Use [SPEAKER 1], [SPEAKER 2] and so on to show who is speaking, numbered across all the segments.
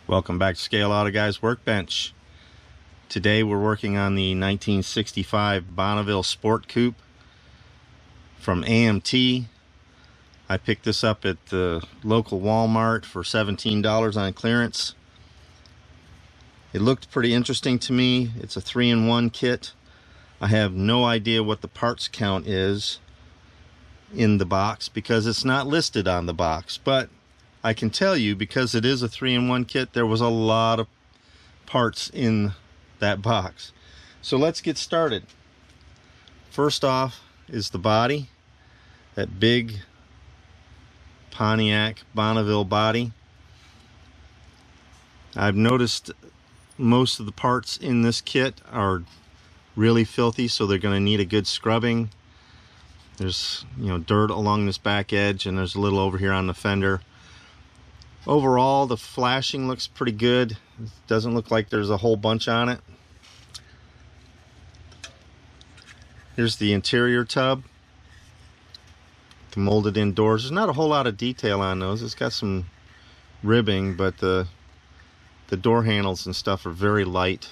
[SPEAKER 1] Welcome back to Scale Auto Guys Workbench. Today we're working on the 1965 Bonneville Sport Coupe from AMT. I picked this up at the local Walmart for $17 on clearance. It looked pretty interesting to me. It's a 3-in-1 kit. I have no idea what the parts count is in the box because it's not listed on the box, but I can tell you, because it is a 3-in-1 kit, there was a lot of parts in that box. So let's get started. First off is the body, that big Pontiac Bonneville body. I've noticed most of the parts in this kit are really filthy, so they're going to need a good scrubbing. There's, dirt along this back edge, and there's a little over here on the fender. Overall, the flashing looks pretty good. It doesn't look like there's a whole bunch on it. Here's the interior tub. Molded indoors. There's not a whole lot of detail on those. It's got some ribbing, but the door handles and stuff are very light.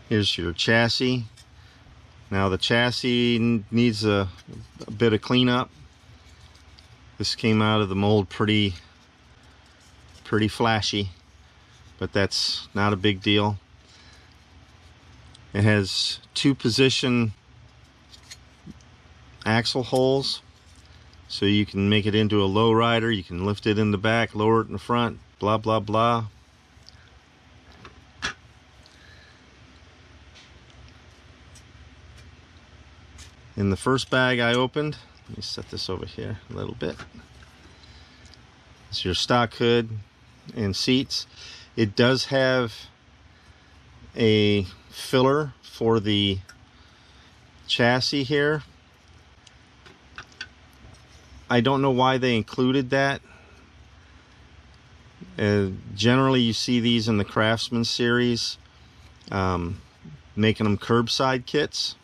[SPEAKER 1] Here's your chassis. Now the chassis needs a bit of cleanup. This came out of the mold pretty flashy, but that's not a big deal. It has 2-position axle holes, so you can make it into a low rider. You can lift it in the back, lower it in the front, blah blah blah. In the first bag I opened, let me set this over here a little bit. It's your stock hood and seats. It does have a filler for the chassis here. I don't know why they included that. Generally you see these in the Craftsman series, making them curbside kits.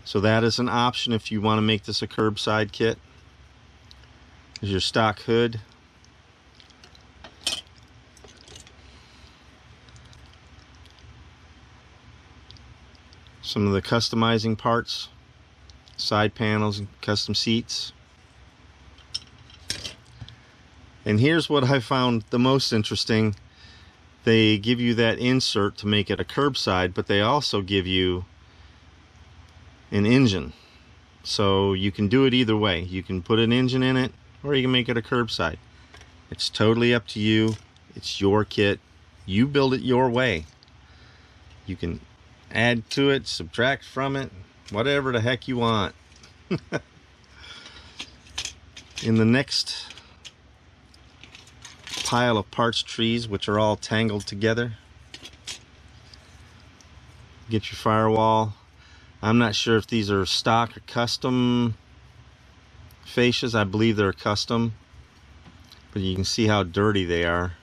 [SPEAKER 1] So that is an option if you want to make this a curbside kit. Here's your stock hood. Some of the customizing parts, side panels and custom seats. And here's what I found the most interesting. They give you that insert to make it a curbside, but they also give you an engine, so you can do it either way. You can put an engine in it, or you can make it a curbside. It's totally up to you. It's your kit. You build it your way. You can add to it, subtract from it, whatever the heck you want. In the next pile of parts trees, which are all tangled together, get your firewall. I'm not sure if these are stock or custom fascias. I believe they're custom, but you can see how dirty they are.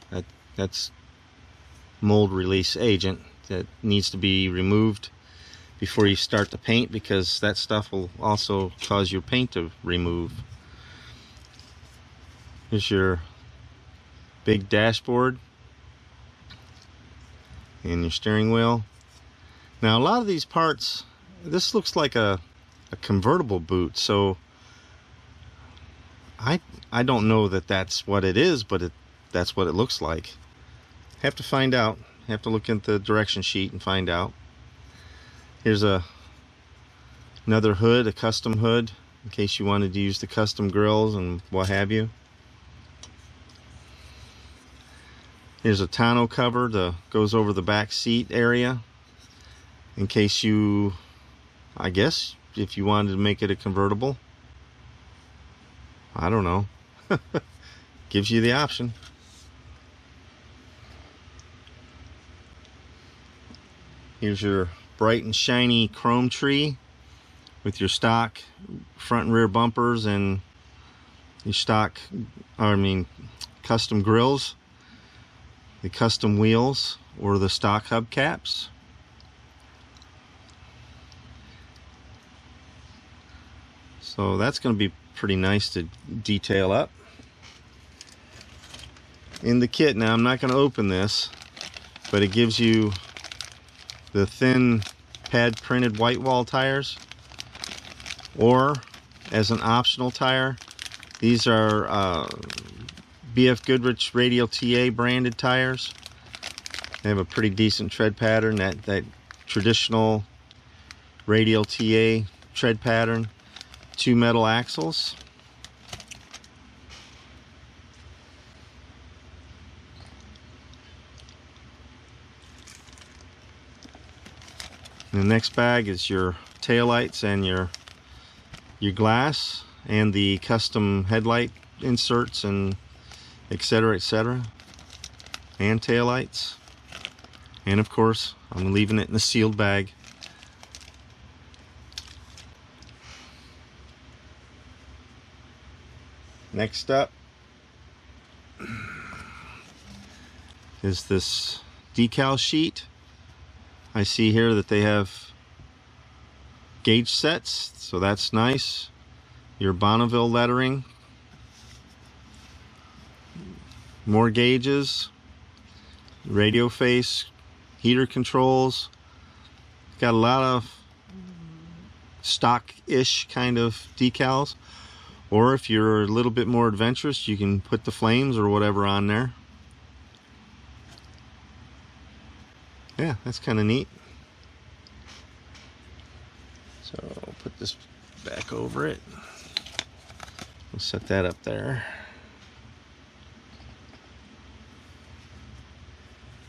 [SPEAKER 1] That's mold release agent that needs to be removed before you start to paint, because that stuff will also cause your paint to remove. Here's your big dashboard and your steering wheel. Now a lot of these parts, this looks like a convertible boot, so I don't know that that's what it is, but that's what it looks like. Have to find out. Have to look at the direction sheet and find out. Here's another hood, a custom hood, in case you wanted to use the custom grills and what have you. Here's a tonneau cover that goes over the back seat area, in case you, I guess, if you wanted to make it a convertible. I don't know. Gives you the option. Here's your bright and shiny chrome tree with your stock front and rear bumpers and your custom grills, the custom wheels, or the stock hubcaps. So that's going to be pretty nice to detail up. In the kit, now I'm not going to open this, but it gives you the thin pad printed white wall tires, or as an optional tire, these are BF Goodrich Radial TA branded tires. They have a pretty decent tread pattern, that traditional Radial TA tread pattern. 2 metal axles. The next bag is your taillights and your glass and the custom headlight inserts and etc., and taillights. And of course, I'm leaving it in a sealed bag. Next up is this decal sheet. I see here that they have gauge sets, so that's nice. Your Bonneville lettering, more gauges, radio face, heater controls. Got a lot of stock-ish kind of decals. Or if you're a little bit more adventurous, you can put the flames or whatever on there. Yeah, that's kind of neat. So I'll put this back over it. We'll set that up there.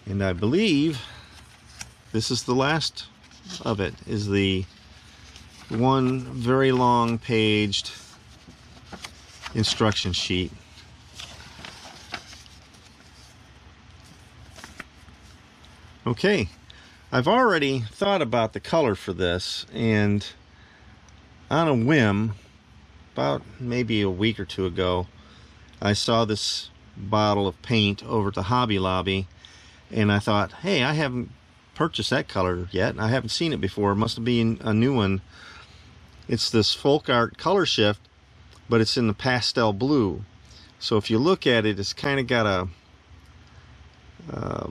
[SPEAKER 1] And I believe this is the last of it, is the one very long paged instruction sheet. Okay, I've already thought about the color for this, and on a whim, about maybe a week or two ago, I saw this bottle of paint over at the Hobby Lobby, and I thought, hey, I haven't purchased that color yet. I haven't seen it before. It must be a new one. It's this Folk Art ColorShift, but it's in the pastel blue. So if you look at it, it's kind of got a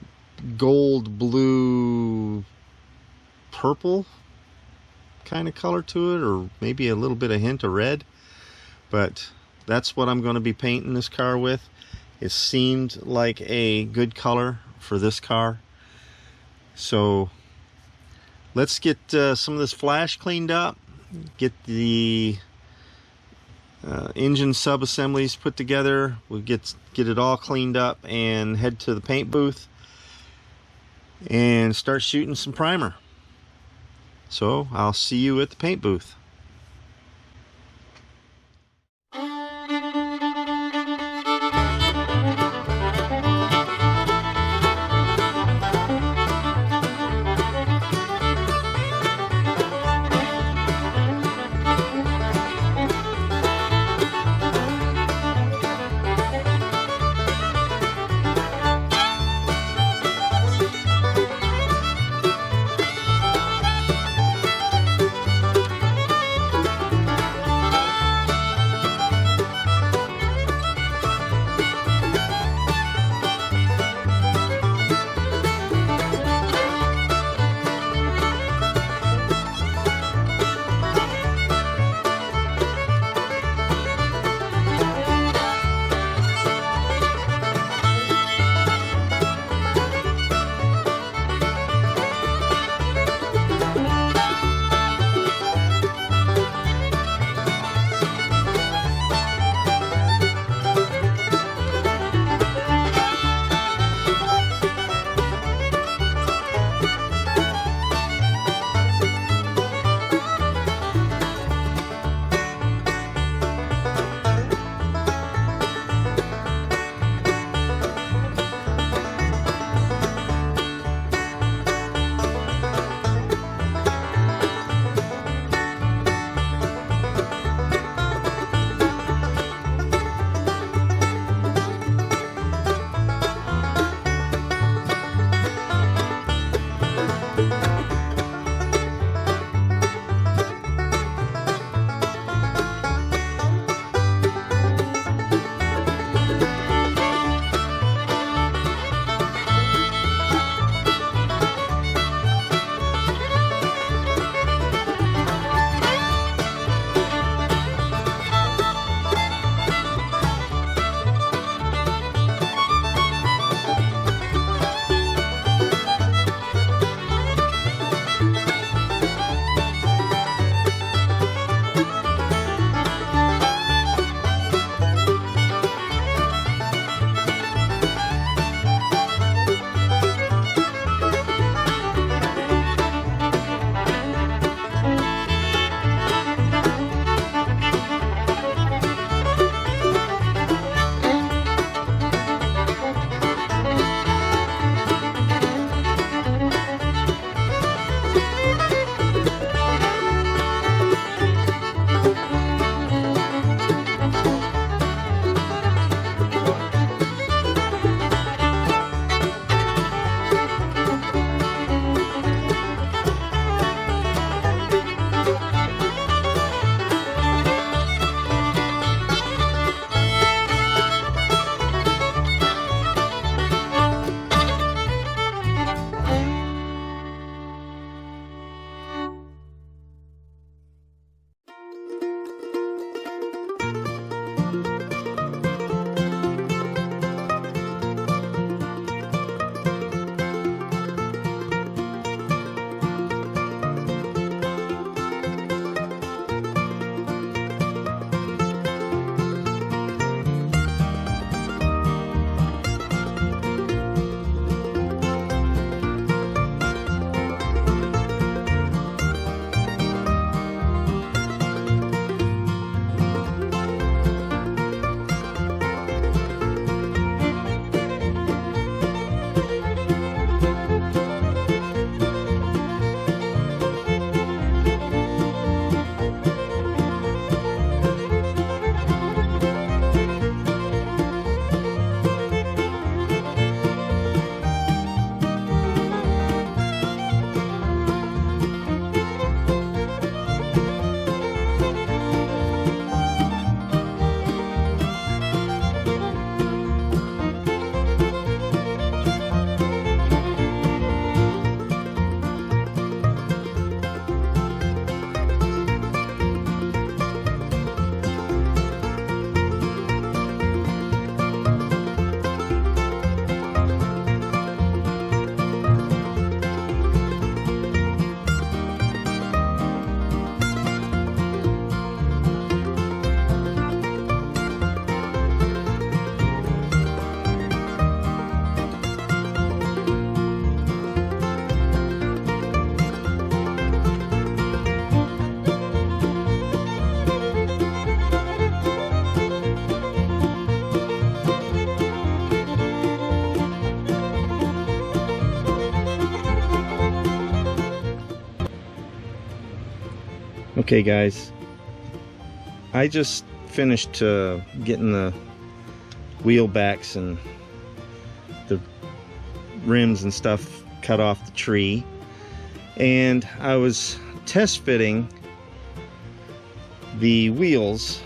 [SPEAKER 1] gold, blue, purple kind of color to it, or maybe a little bit of hint of red. But that's what I'm going to be painting this car with. It seemed like a good color for this car. So let's get some of this flash cleaned up, get the engine sub-assemblies put together. We'll get it all cleaned up and head to the paint booth and start shooting some primer. So I'll see you at the paint booth. Okay guys, I just finished getting the wheel backs and the rims and stuff cut off the tree, and I was test fitting the wheels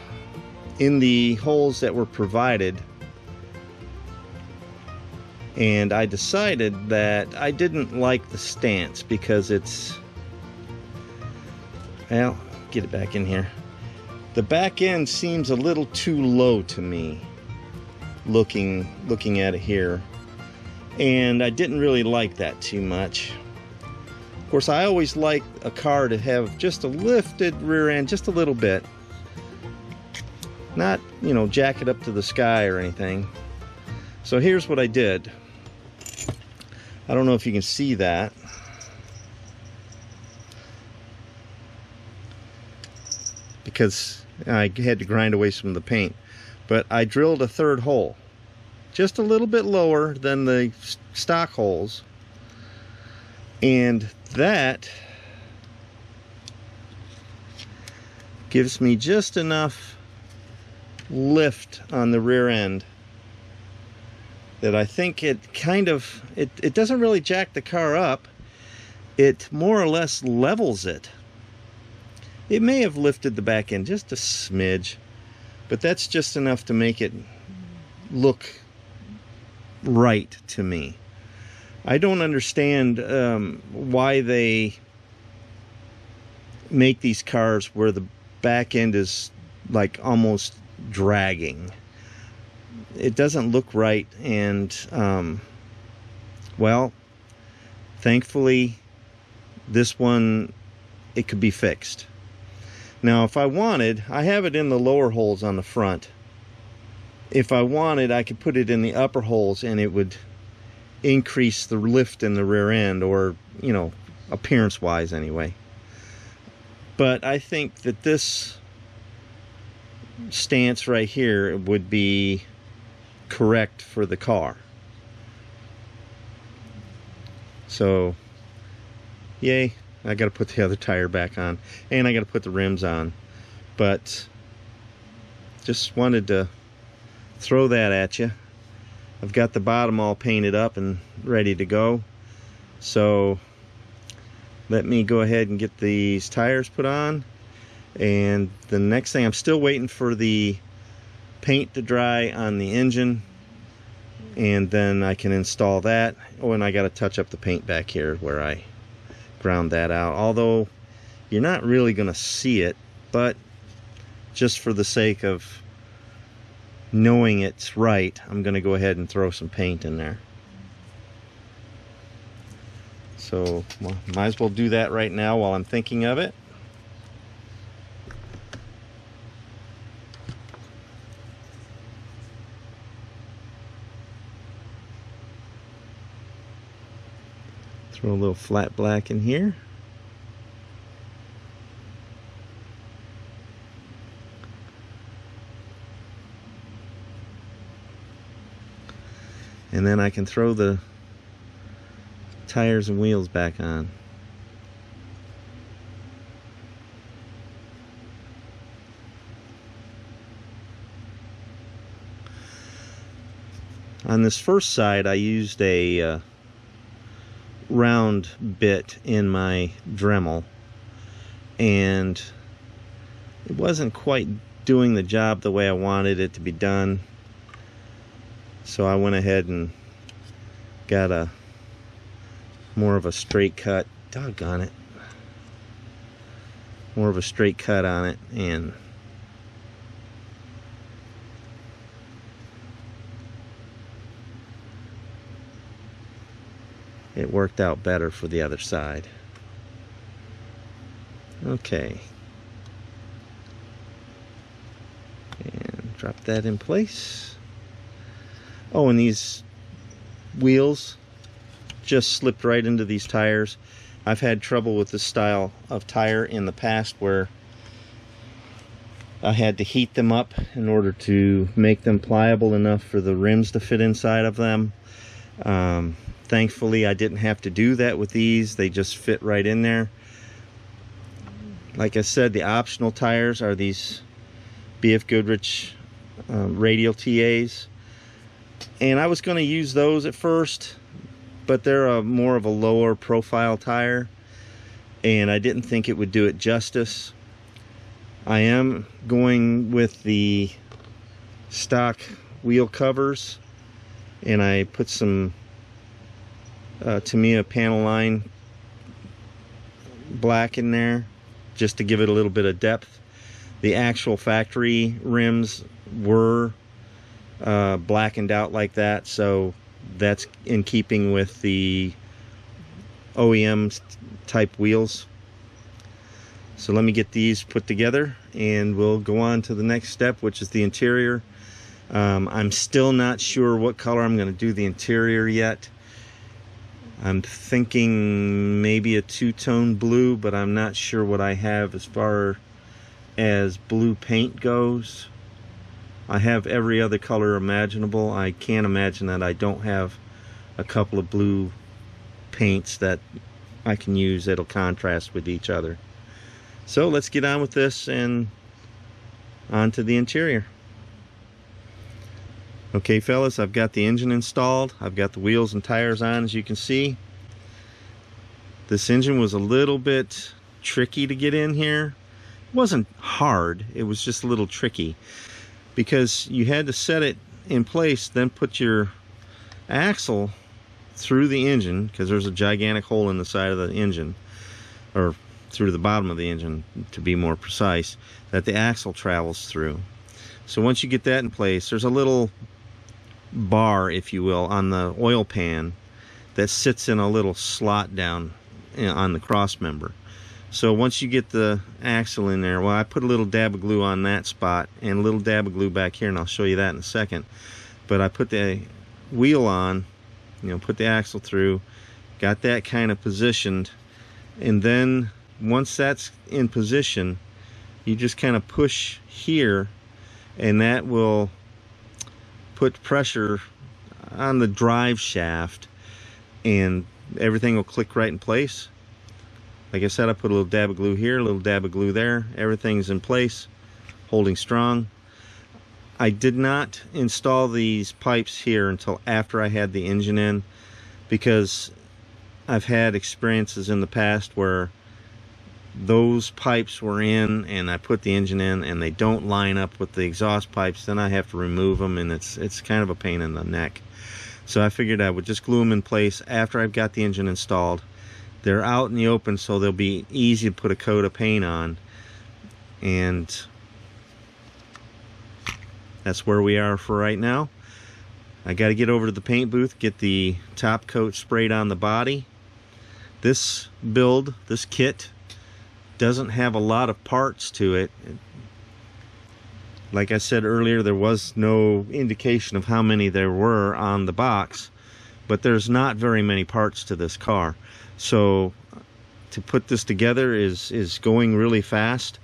[SPEAKER 1] in the holes that were provided, and I decided that I didn't like the stance because it's, well, get it back in here. The back end seems a little too low to me looking at it here, and I didn't really like that too much. Of course, I always like a car to have just a lifted rear end, just a little bit. Not, you know, jack it up to the sky or anything. So here's what I did. I don't know if you can see that. Because I had to grind away some of the paint. But I drilled a third hole. Just a little bit lower than the stock holes. And that gives me just enough lift on the rear end that I think it kind of, it doesn't really jack the car up. It more or less levels it. It may have lifted the back end just a smidge, but that's just enough to make it look right to me. I don't understand why they make these cars where the back end is like almost dragging. It doesn't look right, and well, thankfully this one, it could be fixed. Now if I wanted, I have it in the lower holes on the front. If I wanted, I could put it in the upper holes and it would increase the lift in the rear end, or, you know, appearance wise anyway. But I think that this stance right here would be correct for the car. So yay, I got to put the other tire back on, and I got to put the rims on. But just wanted to throw that at you. I've got the bottom all painted up and ready to go, so let me go ahead and get these tires put on. And the next thing, I'm still waiting for the paint to dry on the engine, and then I can install that. Oh, and I got to touch up the paint back here where I ground that out, although you're not really going to see it, but just for the sake of knowing it's right, I'm going to go ahead and throw some paint in there. So, well, might as well do that right now while I'm thinking of it. Throw a little flat black in here. And then I can throw the tires and wheels back on. On this first side, I used a round bit in my Dremel, and it wasn't quite doing the job the way I wanted it to be done. So I went ahead and got a more of a straight cut, doggone it, more of a straight cut on it, and it worked out better for the other side. Okay, and drop that in place. Oh, and these wheels just slipped right into these tires. I've had trouble with this style of tire in the past where I had to heat them up in order to make them pliable enough for the rims to fit inside of them. Thankfully, I didn't have to do that with these. They just fit right in there. Like I said, the optional tires are these BF Goodrich radial TAs, and I was going to use those at first, but they're more of a lower profile tire, and I didn't think it would do it justice. I am going with the stock wheel covers, and I put some Tamiya panel line black in there just to give it a little bit of depth. The actual factory rims were blackened out like that, so that's in keeping with the OEM type wheels. So let me get these put together and we'll go on to the next step, which is the interior. I'm still not sure what color I'm going to do the interior yet. I'm thinking maybe a two-tone blue, but I'm not sure what I have as far as blue paint goes. I have every other color imaginable. I can't imagine that I don't have a couple of blue paints that I can use that'll contrast with each other. So let's get on with this and on to the interior. Okay fellas, I've got the engine installed. I've got the wheels and tires on, as you can see. This engine was a little bit tricky to get in here. It wasn't hard, it was just a little tricky because you had to set it in place, then put your axle through the engine, because there's a gigantic hole in the side of the engine, or through the bottom of the engine to be more precise, that the axle travels through. So once you get that in place, there's a little bar, if you will, on the oil pan that sits in a little slot down on the cross member. So once you get the axle in there, well, I put a little dab of glue on that spot and a little dab of glue back here, and I'll show you that in a second. But I put the wheel on, put the axle through, got that kind of positioned, and then once that's in position, you just kind of push here, and that will put pressure on the drive shaft, and everything will click right in place. Like I said, I put a little dab of glue here, a little dab of glue there. Everything's in place, holding strong. I did not install these pipes here until after I had the engine in, because I've had experiences in the past where those pipes were in and I put the engine in and they don't line up with the exhaust pipes. Then I have to remove them, and it's kind of a pain in the neck. So I figured I would just glue them in place after I've got the engine installed. They're out in the open, so they'll be easy to put a coat of paint on, and that's where we are for right now. I got to get over to the paint booth, get the top coat sprayed on the body. This build, this kit, doesn't have a lot of parts to it. Like I said earlier, there was no indication of how many there were on the box, but there's not very many parts to this car. So to put this together is going really fast.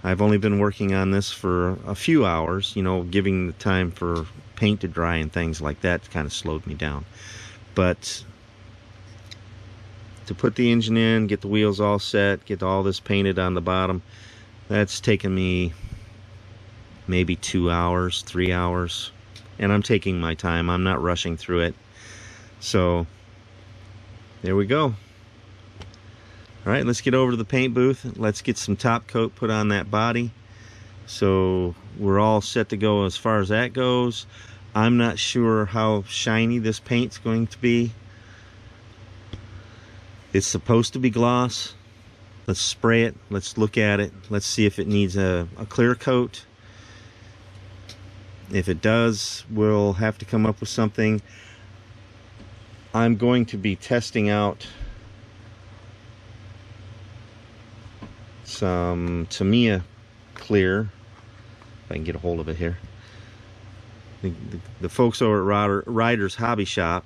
[SPEAKER 1] I've only been working on this for a few hours, giving the time for paint to dry and things like that kind of slowed me down. But to put the engine in, get the wheels all set, get all this painted on the bottom, that's taken me maybe 2 hours, 3 hours, and I'm taking my time. I'm not rushing through it. So there we go. All right, let's get over to the paint booth. Let's get some top coat put on that body. So we're all set to go as far as that goes. I'm not sure how shiny this paint's going to be. It's supposed to be gloss. Let's spray it. Let's look at it. Let's see if it needs a clear coat. If it does, we'll have to come up with something. I'm going to be testing out some Tamiya clear, if I can get a hold of it here. The folks over at Ryder's Hobby Shop,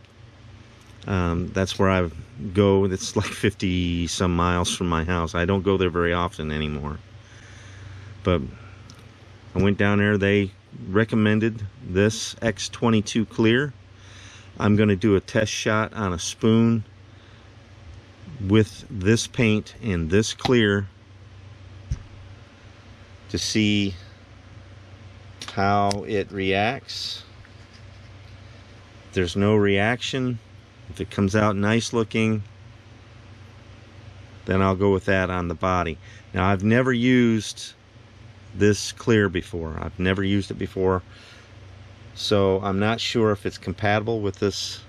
[SPEAKER 1] that's where I go. It's like 50 some miles from my house. I don't go there very often anymore, but I went down there. They recommended this X22 clear. I'm going to do a test shot on a spoon with this paint and this clear to see how it reacts. If there's no reaction, if it comes out nice looking, then I'll go with that on the body. Now, I've never used this clear before. I've never used it before, so I'm not sure if it's compatible with this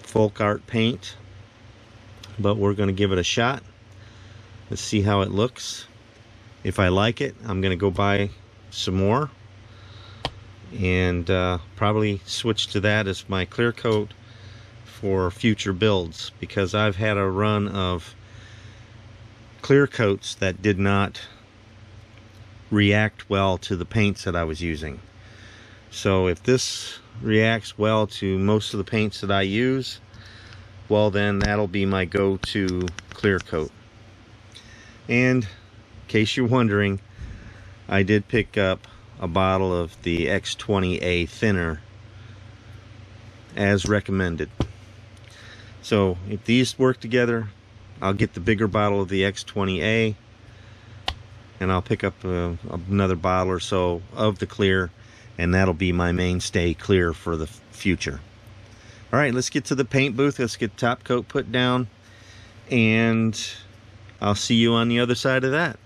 [SPEAKER 1] folk art paint, but we're going to give it a shot. Let's see how it looks. If I like it, I'm going to go buy some more and probably switch to that as my clear coat for future builds, because I've had a run of clear coats that did not react well to the paints that I was using. So if this reacts well to most of the paints that I use, well, then that'll be my go-to clear coat. And in case you're wondering, I did pick up a bottle of the X20A thinner as recommended. So if these work together, I'll get the bigger bottle of the X20A, and I'll pick up another bottle or so of the clear, and that'll be my mainstay clear for the future. All right, let's get to the paint booth. Let's get top coat put down, and I'll see you on the other side of that.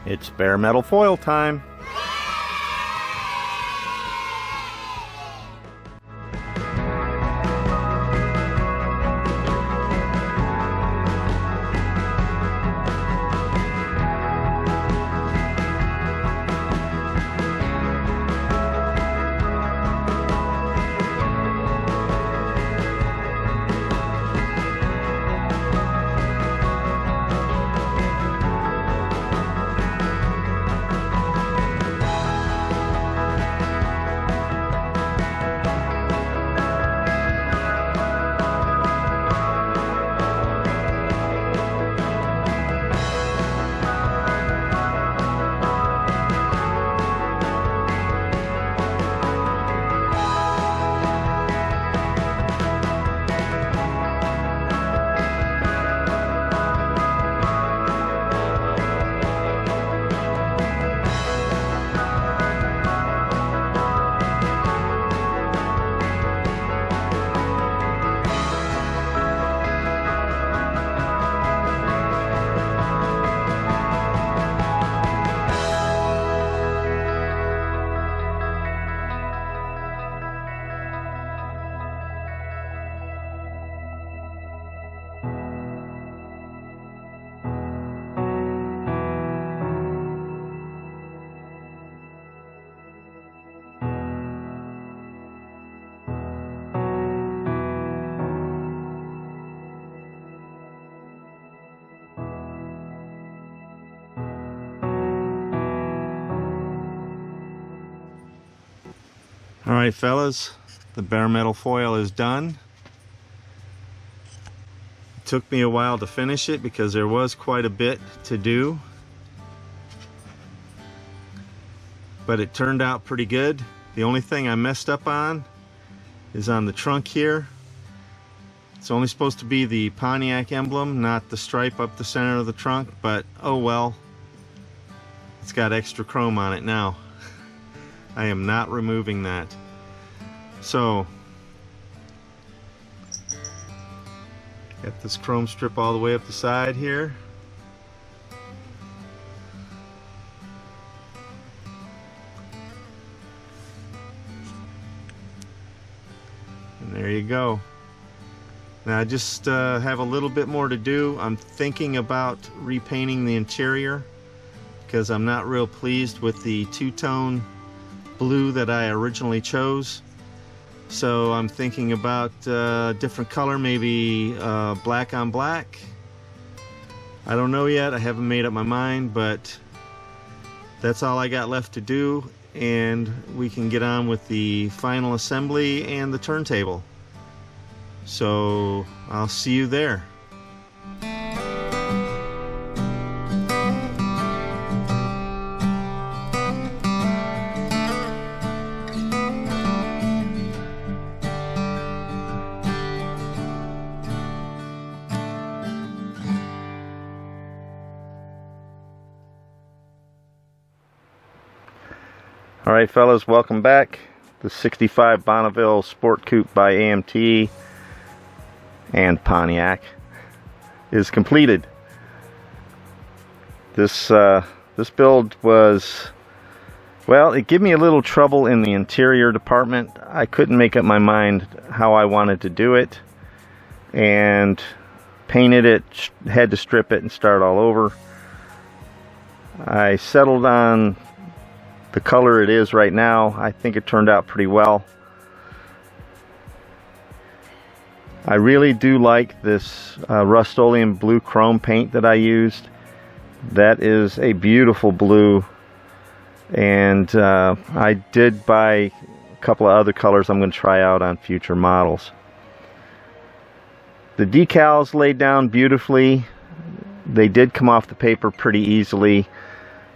[SPEAKER 1] It's bare metal foil time. All right, fellas, the bare metal foil is done. It took me a while to finish it because there was quite a bit to do, but it turned out pretty good. The only thing I messed up on is on the trunk here. It's only supposed to be the Pontiac emblem, not the stripe up the center of the trunk, but oh well. It's got extra chrome on it now. I am not removing that. So Got this chrome strip all the way up the side here. And there you go. Now I just have a little bit more to do. I'm thinking about repainting the interior because I'm not real pleased with the two-tone blue that I originally chose. So I'm thinking about different color, maybe black on black. I don't know yet, I haven't made up my mind, but that's all I got left to do, and we can get on with the final assembly and the turntable. So I'll see you there. Alright fellas, welcome back. The 65 Bonneville Sport Coupe by AMT and Pontiac is completed. This build was, well, it gave me a little trouble in the interior department. I couldn't make up my mind how I wanted to do it, and painted it, had to strip it and start all over. I settled on the color it is right now. I think it turned out pretty well. I really do like this Rustoleum blue chrome paint that I used. That is a beautiful blue, and I did buy a couple of other colors I'm going to try out on future models. The decals laid down beautifully. They did come off the paper pretty easily.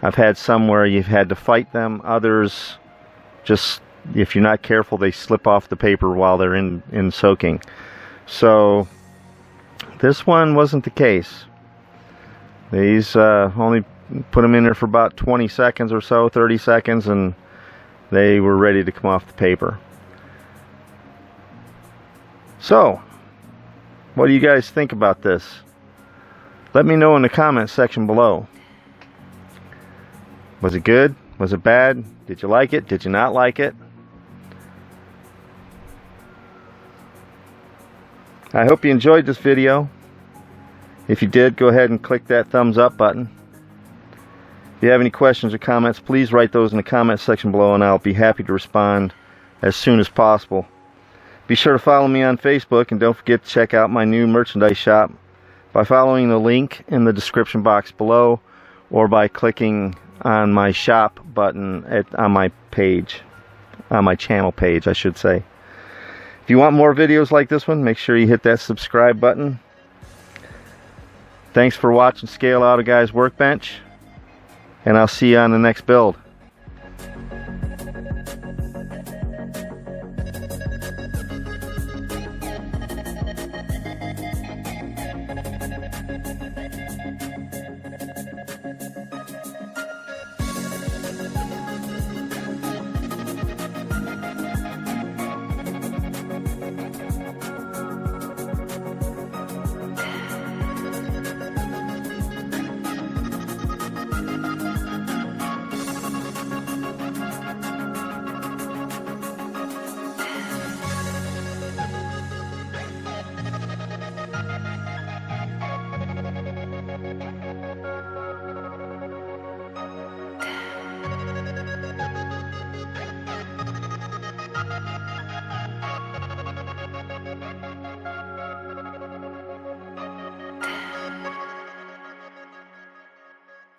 [SPEAKER 1] I've had some where you've had to fight them. Others, just if you're not careful, they slip off the paper while they're in soaking. So this one wasn't the case. These only put them in there for about 20 seconds or so, 30 seconds, and they were ready to come off the paper. So what do you guys think about this? Let me know in the comments section below. Was it good? Was it bad? Did you like it? Did you not like it? I hope you enjoyed this video. If you did, go ahead and click that thumbs up button. If you have any questions or comments, please write those in the comments section below, and I'll be happy to respond as soon as possible. Be sure to follow me on Facebook, and don't forget to check out my new merchandise shop by following the link in the description box below, or by clicking on my shop button on my page, on my channel page I should say. If you want more videos like this one, make sure you hit that subscribe button. Thanks for watching Scale Auto Guys Workbench, and I'll see you on the next build.